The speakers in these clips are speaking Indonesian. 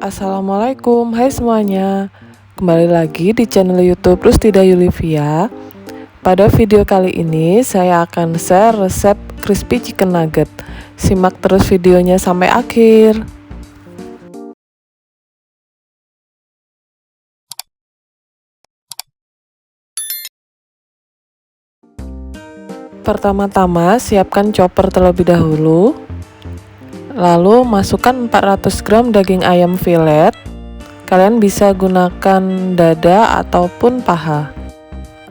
Assalamualaikum, hai semuanya. Kembali lagi di channel YouTube Rustida Yulivia. Pada video kali ini saya akan share resep crispy chicken nugget. Simak terus videonya sampai akhir. Pertama-tama siapkan chopper terlebih dahulu. Lalu masukkan 400 gram daging ayam filet. Kalian bisa gunakan dada ataupun paha.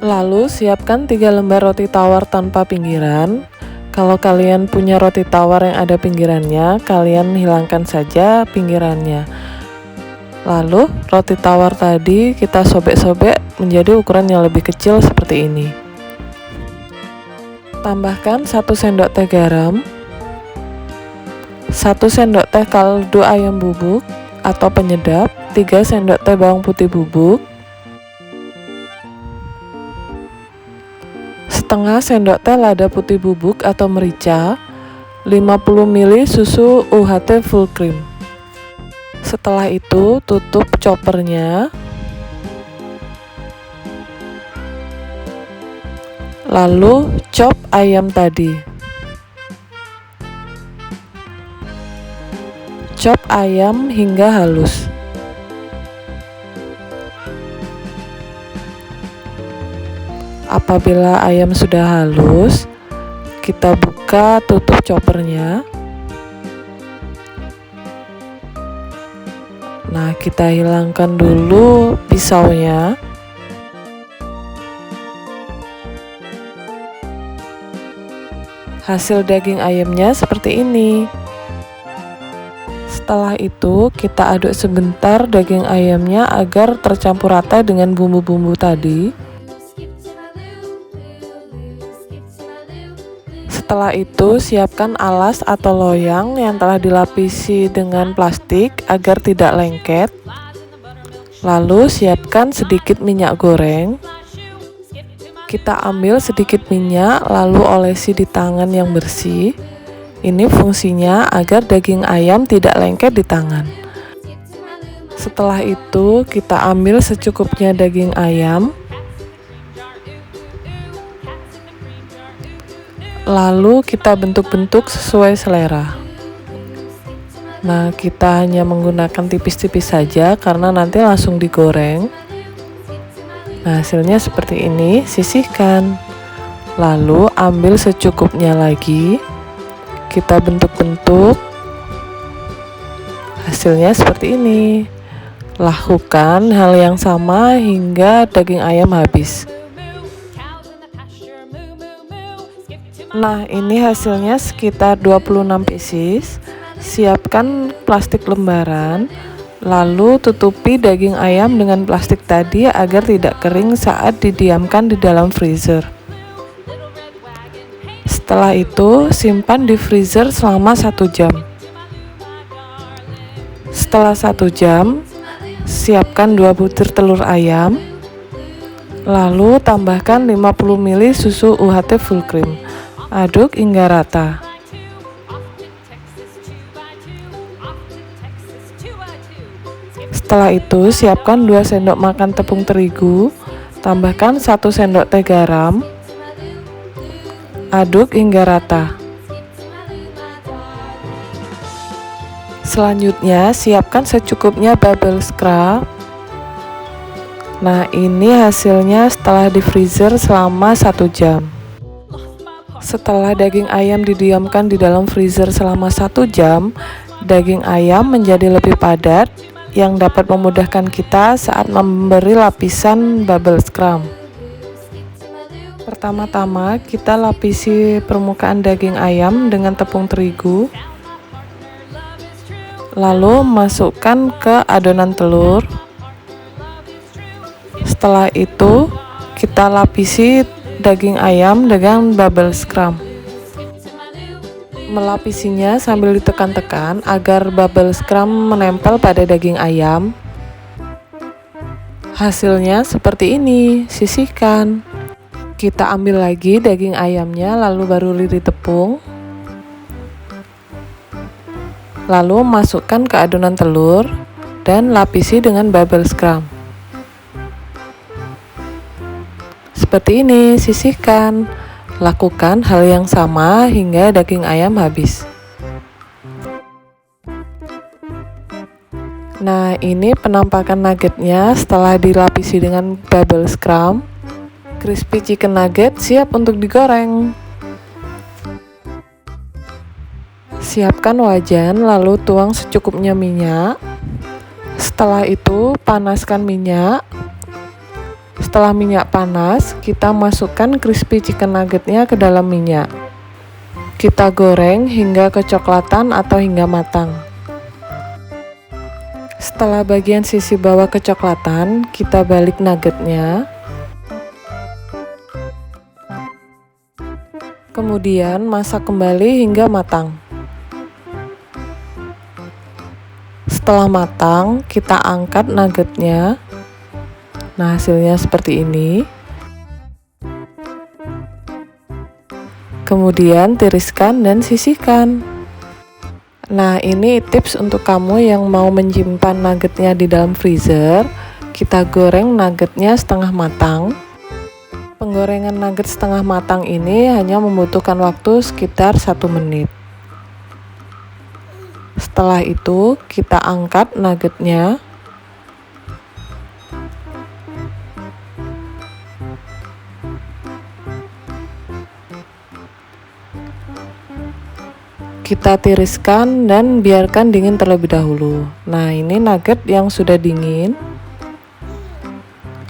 Lalu siapkan 3 lembar roti tawar tanpa pinggiran. Kalau kalian punya roti tawar yang ada pinggirannya, kalian hilangkan saja pinggirannya. Lalu roti tawar tadi kita sobek-sobek menjadi ukuran yang lebih kecil seperti ini. Tambahkan 1 sendok teh garam, 1 sendok teh kaldu ayam bubuk atau penyedap, 3 sendok teh bawang putih bubuk, setengah sendok teh lada putih bubuk atau merica, 50 ml susu UHT full cream. Setelah itu tutup choppernya. Lalu chop ayam tadi. Chop ayam hingga halus. Apabila ayam sudah halus, kita buka tutup choppernya. Nah, kita hilangkan dulu pisaunya. Hasil daging ayamnya seperti ini. Setelah itu kita aduk sebentar daging ayamnya agar tercampur rata dengan bumbu-bumbu tadi. Setelah itu siapkan alas atau loyang yang telah dilapisi dengan plastik agar tidak lengket. Lalu siapkan sedikit minyak goreng. Kita ambil sedikit minyak lalu olesi di tangan yang bersih. Ini fungsinya agar daging ayam tidak lengket di tangan. Setelah itu kita ambil secukupnya daging ayam. Lalu kita bentuk-bentuk sesuai selera. Nah, kita hanya menggunakan tipis-tipis saja karena nanti langsung digoreng. Nah, hasilnya seperti ini, sisihkan. Lalu ambil secukupnya lagi. Kita bentuk-bentuk. Hasilnya seperti ini. Lakukan hal yang sama hingga daging ayam habis. Nah, ini hasilnya sekitar 26 pieces. Siapkan plastik lembaran, lalu tutupi daging ayam dengan plastik tadi agar tidak kering saat didiamkan di dalam freezer. Setelah itu, simpan di freezer selama 1 jam. Setelah 1 jam, siapkan 2 butir telur ayam, lalu tambahkan 50 ml susu UHT full cream. Aduk hingga rata. Setelah itu, siapkan 2 sendok makan tepung terigu, tambahkan 1 sendok teh garam, aduk hingga rata. Selanjutnya, siapkan secukupnya bubble scrub. Nah, ini hasilnya setelah di freezer selama 1 jam. Setelah daging ayam didiamkan di dalam freezer selama 1 jam, daging ayam menjadi lebih padat yang dapat memudahkan kita saat memberi lapisan bubble scrub. Pertama-tama kita lapisi permukaan daging ayam dengan tepung terigu. Lalu masukkan ke adonan telur. Setelah itu kita lapisi daging ayam dengan bubble scrub. Melapisinya sambil ditekan-tekan agar bubble scrub menempel pada daging ayam. Hasilnya seperti ini, sisihkan. Kita ambil lagi daging ayamnya lalu baru liri tepung. Lalu masukkan ke adonan telur dan lapisi dengan bubble scrum. Seperti ini, sisihkan. Lakukan hal yang sama hingga daging ayam habis. Nah, ini penampakan nuggetnya setelah dilapisi dengan bubble scrum. Crispy chicken nugget siap untuk digoreng. Siapkan wajan, lalu tuang secukupnya minyak. Setelah itu, panaskan minyak. Setelah minyak panas, kita masukkan crispy chicken nuggetnya ke dalam minyak. Kita goreng hingga kecoklatan atau hingga matang. Setelah bagian sisi bawah kecoklatan, kita balik nuggetnya. Kemudian masak kembali hingga matang. Setelah matang, kita angkat nuggetnya. Nah, hasilnya seperti ini. Kemudian tiriskan dan sisihkan. Nah, ini tips untuk kamu yang mau menyimpan nuggetnya di dalam freezer. Kita goreng nuggetnya setengah matang. Penggorengan nugget setengah matang ini hanya membutuhkan waktu sekitar 1 menit. Setelah itu, kita angkat nuggetnya. Kita tiriskan dan biarkan dingin terlebih dahulu. Nah, ini nugget yang sudah dingin.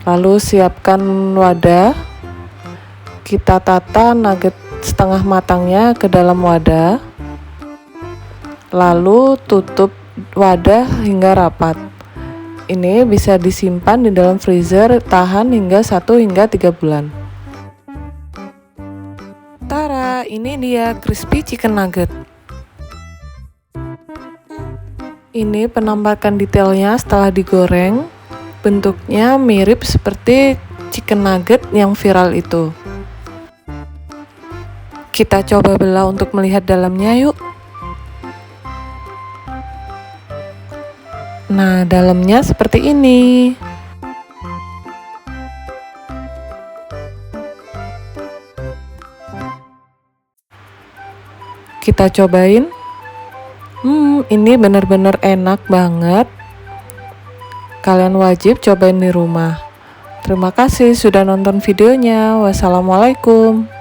Lalu siapkan wadah. Kita tata nugget setengah matangnya ke dalam wadah. Lalu tutup wadah hingga rapat. Ini bisa disimpan di dalam freezer tahan hingga 1 hingga 3 bulan. Tara, ini dia crispy chicken nugget. Ini penampakan detailnya setelah digoreng. Bentuknya mirip seperti chicken nugget yang viral itu. Kita coba belah untuk melihat dalamnya yuk. Nah, dalamnya seperti ini. Kita cobain. Ini benar-benar enak banget. Kalian wajib cobain di rumah. Terima kasih sudah nonton videonya. Wassalamualaikum.